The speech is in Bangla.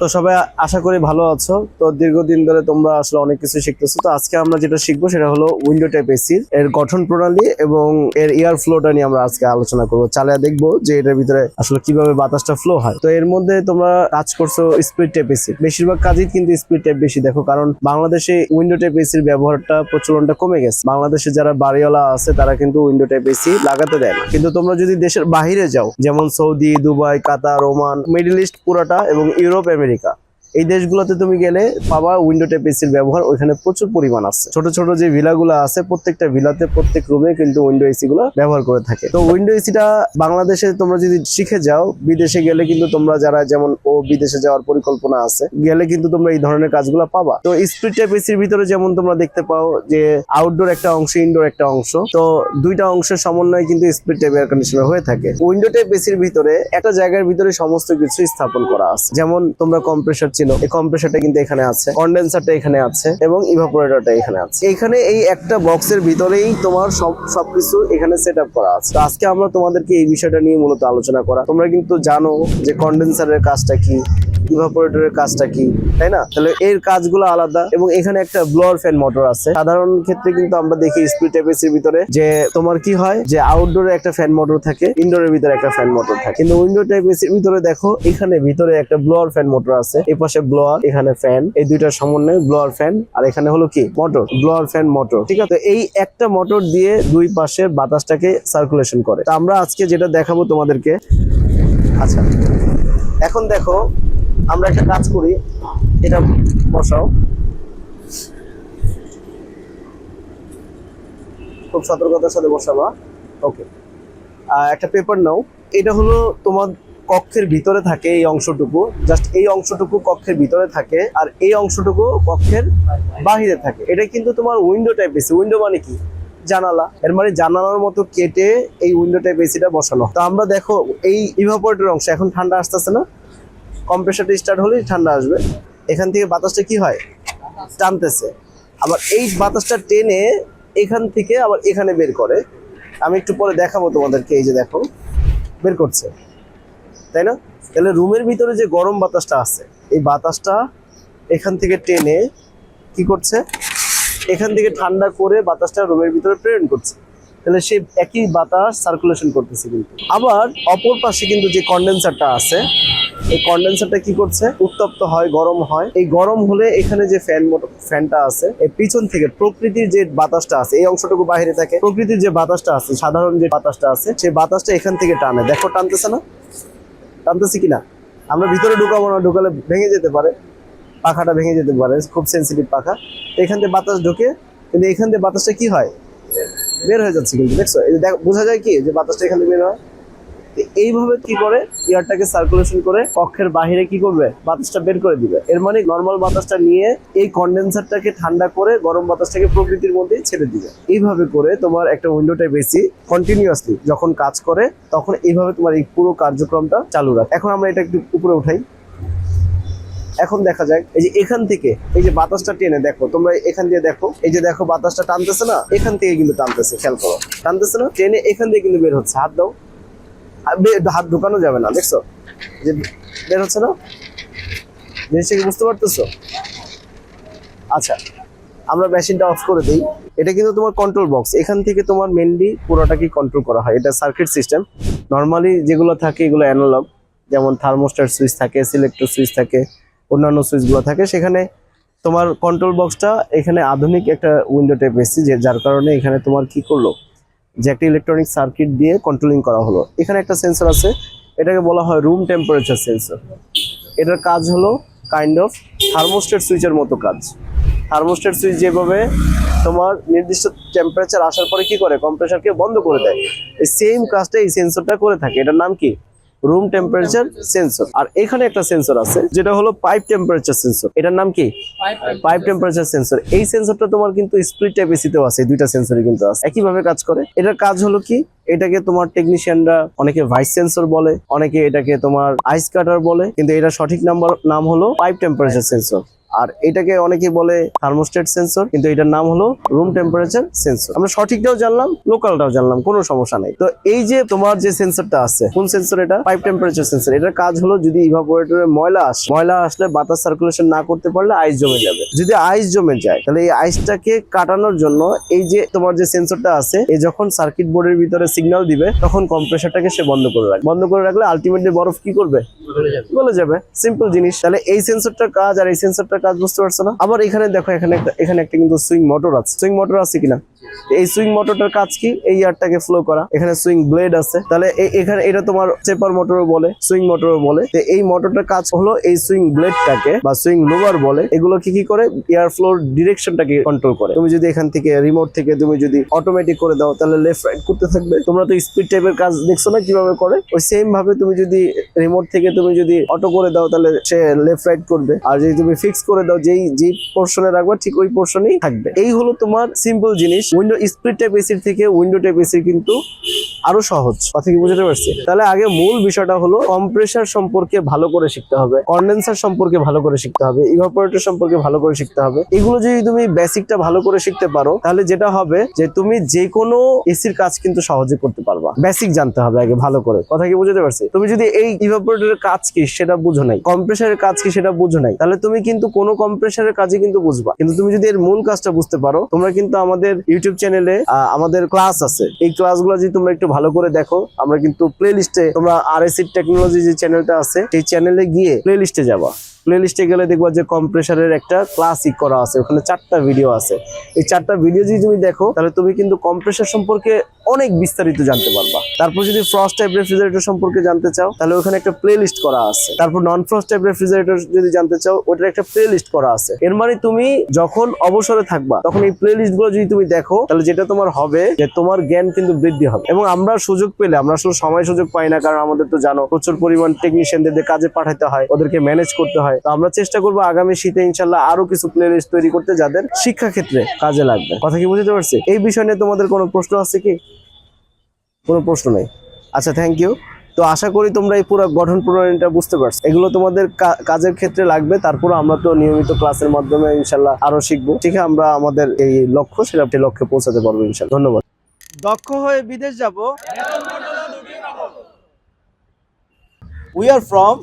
তো সবাই আশা করি ভালো আছো। তো দীর্ঘদিন ধরে তোমরা আসলে অনেক কিছু শিখতেছো। তো আজকে আমরা যেটা শিখবো সেটা হলো উইন্ডো টাইপ এসির এর গঠন প্রণালী এবং এর এয়ার ফ্লোটা নিয়ে আমরা আজকে আলোচনা করবো। চালিয়ে দেখবো যে এটার ভিতরে আসলে কিভাবে বাতাসটা ফ্লো হয়। তো এর মধ্যে তোমরা কাজ করছো স্প্লিট টাইপ এসি, বেশিরভাগ কাজই কিন্তু স্প্লিট টাইপ বেশি দেখো, কারণ বাংলাদেশে উইন্ডো টাইপ এসির ব্যবহারটা প্রচলনটা কমে গেছে। বাংলাদেশে যারা বাড়িওয়ালা আছে তারা কিন্তু উইন্ডো টাইপ এসি লাগাতে দেয় না। কিন্তু তোমরা যদি দেশের বাহিরে যাও, যেমন সৌদি, দুবাই, কাতার, ওমান, মিডল ইস্ট পুরাটা এবং ইউরোপ, আমেরিকা, এই দেশগুলোতে তুমি গেলে পাবা উইন্ডো টাইপ এসির ব্যবহার ওইখানে প্রচুর পরিমাণ আছে। ছোট ছোট যে ভিলাগুলো আছে প্রত্যেকটা ভিলাতে প্রত্যেক রুমে কিন্তু উইন্ডো এসি গুলো ব্যবহার করে থাকে। তো উইন্ডো এসিটা বাংলাদেশে তোমরা যদি শিখে যাও, বিদেশে গেলে কিন্তু তোমরা যারা যেমন বিদেশে যাওয়ার পরিকল্পনা আছে, গেলে কিন্তু তোমরা এই ধরনের কাজগুলো পাবা। তো স্প্লিট টাইপ এসির ভিতরে যেমন তোমরা দেখতে পাও যে আউটডোর একটা অংশ, ইনডোর একটা অংশ, তো দুইটা অংশের সমন্বয়ে কিন্তু স্প্লিট টাইপ এয়ার কন্ডিশনার হয়ে থাকে। উইন্ডো টাইপ এসির ভিতরে একটা জায়গার ভিতরে সমস্ত কিছু স্থাপন করা আছে। যেমন তোমরা কম্প্রেসর, এই কম্প্রেসরটা কিন্তু এখানে আছে, কন্ডেন্সারটা এখানে আছে এবং ইভাপোরেটরটা এখানে আছে। এখানে এই একটা বক্সের ভিতরেই তোমার সবকিছু এখানে সেট আপ করা আছে। তো আজকে আমরা তোমাদেরকে এই বিষয়টা নিয়ে মূলত আলোচনা করা। তোমরা কিন্তু জানো যে কন্ডেন্সারের কাজটা কি, ইভাপোরেটরের কাজটা কি, তাই না? তাহলে এর কাজগুলো আলাদা। এবং এখানে একটা ব্লোয়ার ফ্যান মোটর আছে। সাধারণ ক্ষেত্রে কিন্তু আমরা দেখি স্প্লিট টাইপ এসির ভিতরে যে তোমার কি হয় যে আউটডোরে একটা ফ্যান মোটর থাকে, ইনডোরের ভিতরে একটা ফ্যান মোটর থাকে। কিন্তু উইন্ডো টাইপ এসির ভিতরে দেখো এখানে ভিতরে একটা ব্লোয়ার ফ্যান মোটর আছে, এই পাশে ব্লোয়ার, এখানে ফ্যান, এই দুইটার সমন্বয়ে ব্লোয়ার ফ্যান, আর এখানে হলো কি মোটর, ব্লোয়ার ফ্যান মোটর। ঠিক আছে, এই একটা মোটর দিয়ে দুই পাশে বাতাসটাকে সার্কুলেশন করে। তো আমরা আজকে যেটা দেখাবো তোমাদেরকে, আচ্ছা এখন দেখো আমরা একটা কাজ করি, এটা বসাও, খুব সতর্কতার সাথে বসাবা। ওকে, একটা পেপার নাও। এটা হলো তোমার কক্ষের ভিতরে থাকে এই অংশটুকু, জাস্ট এই অংশটুকু কক্ষের ভিতরে থাকে, আর এই অংশটুকু কক্ষের বাহিরে থাকে। এটা কিন্তু তোমার উইন্ডো টাইপ এসি। উইন্ডো মানে কি? জানালা। এর মানে জানালার মতো কেটে এই উইন্ডো টাইপ এসিটা বসানো। তো আমরা দেখো এই ইভাপোরেটর অংশ এখন ঠান্ডা আসতেছে না, কম্প্রেসারটা স্টার্ট হলেই ঠান্ডা আসবে। এখান থেকে বাতাসটা কি হয়, টানতেছে। আবার এই বাতাসটা টেনে এখান থেকে আবার এখানে বের করে। আমি একটু পরে দেখাবো তোমাদেরকে, এই যে দেখো বের করছে, তাই না? তাহলে রুমের ভিতরে যে গরম বাতাসটা আছে, এই বাতাসটা এখান থেকে টেনে কি করছে, এখান থেকে ঠান্ডা করে বাতাসটা রুমের ভিতরে প্রেরণ করছে। তাহলে সেই একই বাতাস সার্কুলেশন করতেছে। কিন্তু আবার অপর পাশে কিন্তু যে কন্ডেন্সারটা আছে, এই কন্ডেন্সারটা কি করছে, উত্তপ্ত হয়, গরম হয়। এই গরম হলে এখানে যে ফ্যানটা আছে, এই পিছন থেকে প্রকৃতির যে বাতাসটা আছে, এই অংশটুকু বাইরে থাকে, প্রকৃতির যে বাতাসটা আছে, সাধারণ যে বাতাসটা আছে, সেই বাতাসটা এখান থেকে টানে। দেখো টানতেছে না, টানতেছে কিনা? আমরা ভিতরে ঢুকাবো না, ঢুকালে ভেঙে যেতে পারে, পাখাটা ভেঙে যেতে পারে, খুব সেন্সিটিভ পাখা। এখান থেকে বাতাস ঢোকে, কিন্তু এখান থেকে বাতাসটা কি হয়, বের হয়ে যাচ্ছে। কিন্তু দেখছো, এই বোঝা যায় কি যে বাতাসটা এখান থেকে বের হয়। এইভাবে কি করে এয়ারটাকে সার্কুলেশন করে কক্ষের বাহিরে কি করবে, বাতাসটা বের করে দিবে। এর মানে নর্মাল বাতাসটা নিয়ে এই কন্ডেন্সারটাকে ঠান্ডা করে গরম বাতাসটাকে প্রকৃতির মধ্যে ছেড়ে দিবে। এইভাবে করে তোমার একটা উইন্ডো টাইপ এসি কন্টিনিউয়াসলি যখন কাজ করে, তখন এইভাবে তোমার এই পুরো কার্যক্রমটা চালু রাখে। এখন আমরা এটা একটু উপরে উঠাই। এখন দেখা যায় এই যে এখান থেকে এই যে বাতাসটা টেনে, দেখো তোমরা এখান দিয়ে দেখো, এই যে দেখো বাতাসটা টানতেছে না, এখান থেকে কিন্তু টানতেছে, খেয়াল করো, টানতেছে না, টেনে এখান থেকে কিন্তু বের হচ্ছে। হাত দাও, হাত ঢুকানো যাবে না, দেখছো যে বের হচ্ছে না, জিনিসটা কি বুঝতে পারতেছো? আচ্ছা, আমরা মেশিনটা অফ করে দিই। এটা কিন্তু তোমার কন্ট্রোল বক্স, এখান থেকে তোমার মেনলি পুরোটাকে কন্ট্রোল করা হয়। এটা সার্কিট সিস্টেম। নর্মালি যেগুলো থাকে এগুলো অ্যানালগ, যেমন থার্মোস্ট্যাট সুইচ থাকে, সিলেক্টর সুইচ থাকে, অন্যান্য সুইচগুলো থাকে। সেখানে তোমার কন্ট্রোল বক্সটা এখানে আধুনিক একটা উইন্ডো টাইপ এসি, যার কারণে এখানে তোমার কি করলো যে একটা ইলেকট্রনিক সার্কিট দিয়ে কন্ট্রোলিং করা হলো। এখানে একটা সেন্সর আছে, এটাকে বলা হয় রুম টেম্পারেচার সেন্সর। এটার কাজ হলো কাইন্ড অফ থার্মোস্ট্যাট সুইচের মতো কাজ। থার্মোস্ট্যাট সুইচ যেভাবে তোমার নির্দিষ্ট টেম্পারেচার আসার পরে কি করে, কম্প্রেসারকে বন্ধ করে দেয়, এই সেম কাজটা এই সেন্সরটা করে থাকে। এটার নাম কি, রুম টেম্পারেচার সেন্সর। আর এখানে একটা সেন্সর আছে যেটা হলো পাইপ টেম্পারেচার সেন্সর। এটার নাম কি, পাইপ টেম্পারেচার সেন্সর। এই সেন্সরটা তোমার কিন্তু স্প্লিট টাইপ এসিতেও আছে, দুইটা সেন্সরই কিন্তু আছে, একইভাবে কাজ করে। এটার কাজ হলো কি, এটাকে তোমার টেকনিশিয়ানরা অনেকে ভাইস সেন্সর বলে, অনেকে এটাকে তোমার আইস কাটার বলে, কিন্তু এটা সঠিক নাম হলো পাইপ টেম্পারেচার সেন্সর। আর এটাকে অনেকেই বলে থার্মোস্ট্যাট সেন্সর, কিন্তু এটার নাম হলো রুম টেম্পারেচার সেন্সর। আমরা সঠিকটাও জানলাম, লোকালটাও জানলাম, কোনো সমস্যা নাই। তো এই যে তোমার যে সেন্সরটা আছে, কোন সেন্সর এটা? Pipe temperature sensor. এটার কাজ হলো যদি ইভাপোরেটরে ময়লা আসলে বাতাস সার্কুলেশন না করতে পারলে আইস জমে যাবে। যদি আইস জমে যায় তাহলে এই আইসটাকে কাটানোর জন্য এই যে তোমার যে সেন্সরটা আছে, এই যখন সার্কিট বোর্ডের ভিতরে সিগন্যাল দিবে তখন কম্প্রেসারটাকে সে বন্ধ করে রাখবে। বন্ধ করে রাখলে আলটিমেটলি বরফ কি করবে? গলে যাবে। সিম্পল জিনিস। তাহলে এই সেন্সরটার কাজ আর এই সেন্সরটার কাজ বুঝতে পারছো না? আবার এখানে দেখো, এখানে একটা কিন্তু সুইং মোটর আছে। সুইং মোটর আছে কিনা? এই সুইং মোটরটার কাজ কি? এই এয়ারটাকে ফ্লো করা। এখানে সুইং ব্লেড আছে। তাহলে এখানে এটা তোমার চেপার মোটরও বলে, সুইং মোটরও বলে। তো এই মোটরটার কাজ হলো এই সুইং ব্লেডটাকে বা সুইং লোভার বলে, এগুলো কি করে? এয়ার ফ্লোর ডিরেকশনটাকে কন্ট্রোল করে। তুমি যদি এখান থেকে রিমোট থেকে তুমি যদি অটোমেটিক করে দাও তাহলে লেফট রাইট করতে থাকবে। তোমরা তো স্পিড টাইপের কাজ দেখছো না কিভাবে করে? ওই সেম ভাবে তুমি যদি রিমোট থেকে তুমি যদি অটো করে দাও তাহলে সে লেফট রাইট করবে। আর যদি তুমি ফিক্স করে দাও যেই পোর্শনে রাখবা ঠিক ওই পোর্শনেই থাকবে। এই হলো তোমার সিম্পল জিনিস। উইন্ডো স্প্লিট টাইপ এসির থেকে উইন্ডো টাইপ এসি কিন্তু আরো সহজ। কথা কি বুঝতে পারছি? তাহলে আগে মূল বিষয়টা হলো কম্প্রেসার সম্পর্কে ভালো করে শিখতে হবে, কন্ডেন্সার সম্পর্কে ভালো করে শিখতে হবে, ইভাপোরেটর সম্পর্কে ভালো করে শিখতে হবে। এগুলো যদি তুমি বেসিকটা ভালো করে শিখতে পারো তাহলে যেটা হবে যে তুমি যে কোনো এসির কাজ কিন্তু সহজে করতে পারবা। বেসিক জানতে হবে আগে ভালো করে। কথা কি বুঝতে পারছি? তুমি যদি এই ইভাপোরেটরের কাজ কি সেটা বুঝো নাই, কম্প্রেসারের কাজ কি সেটা বুঝো নাই, তাহলে তুমি কিন্তু কোনো কম্প্রেসারের কাজই কিন্তু বুঝবা। কিন্তু তুমি যদি এর মূল কাজটা বুঝতে পারো, তোমরা কিন্তু আমাদের ইউটিউব চ্যানেলে আমাদের ক্লাস আছে। এই ক্লাসগুলো যদি তোমরা একটু ভালো করে দেখো, আমরা কিন্তু প্লে লিস্টে, তোমরা আরএসি টেকনোলজি যে চ্যানেলটা আছে সেই চ্যানেলে গিয়ে প্লে লিস্টে যাবা। প্লে লিস্টে গেলে দেখবা যে কম্প্রেসারের একটা ক্লাসিক করা আছে, ওখানে 4টা ভিডিও আছে। এই 4টা ভিডিও যদি তুমি দেখো তাহলে তুমি কিন্তু কম্প্রেসার সম্পর্কে অনেক বিস্তারিত জানতে পারবা। তারপর যদি ফ্রস্ট টাইপ রেফ্রিজারেটর সম্পর্কে জানতে চাও তাহলে ওখানে একটা প্লে লিস্ট করা আছে। তারপর নন ফ্রস্ট টাইপ রেফ্রিজারেটর যদি জানতে চাও ওটার একটা প্লে লিস্ট করা আছে। এর মানে তুমি যখন অবসরে থাকবা তখন এই প্লে লিস্ট গুলো যদি তুমি দেখো তাহলে যেটা তোমার হবে যে তোমার জ্ঞান কিন্তু বৃদ্ধি হবে। এবং আমরা সুযোগ পেলে, আমরা আসলে সময় সুযোগ পাই না, কারণ আমাদের তো জানো প্রচুর পরিমাণ টেকনিশিয়ানদের কাজে পাঠাতে হয়, ওদেরকে ম্যানেজ করতে হয়। তো আমরা চেষ্টা করবো আগামী শীতে ইনশাল্লাহ আরো কিছু প্লে লিস্ট তৈরি করতে যাদের শিক্ষা ক্ষেত্রে কাজে লাগবে। কথা কি বুঝতে পারছি? এই বিষয় নিয়ে তোমাদের কোনো প্রশ্ন আছে কি? কোনো প্রশ্ন নেই? আচ্ছা, থ্যাংক ইউ। তো আশা করি তোমরা এই পুরো গঠন প্রণালীটা বুঝতে পারছো। এগুলো তোমাদের কাজের ক্ষেত্রে লাগবে। তারপর আমরা তো নিয়মিত ক্লাসের মাধ্যমে ইনশাল্লাহ আরো শিখবো। ঠিক আছে, আমরা আমাদের এই লক্ষ্য সেটা লক্ষ্যে পৌঁছাতে পারবো ইনশাল্লাহ। ধন্যবাদ। দক্ষ হয়ে বিদেশ যাব। We are from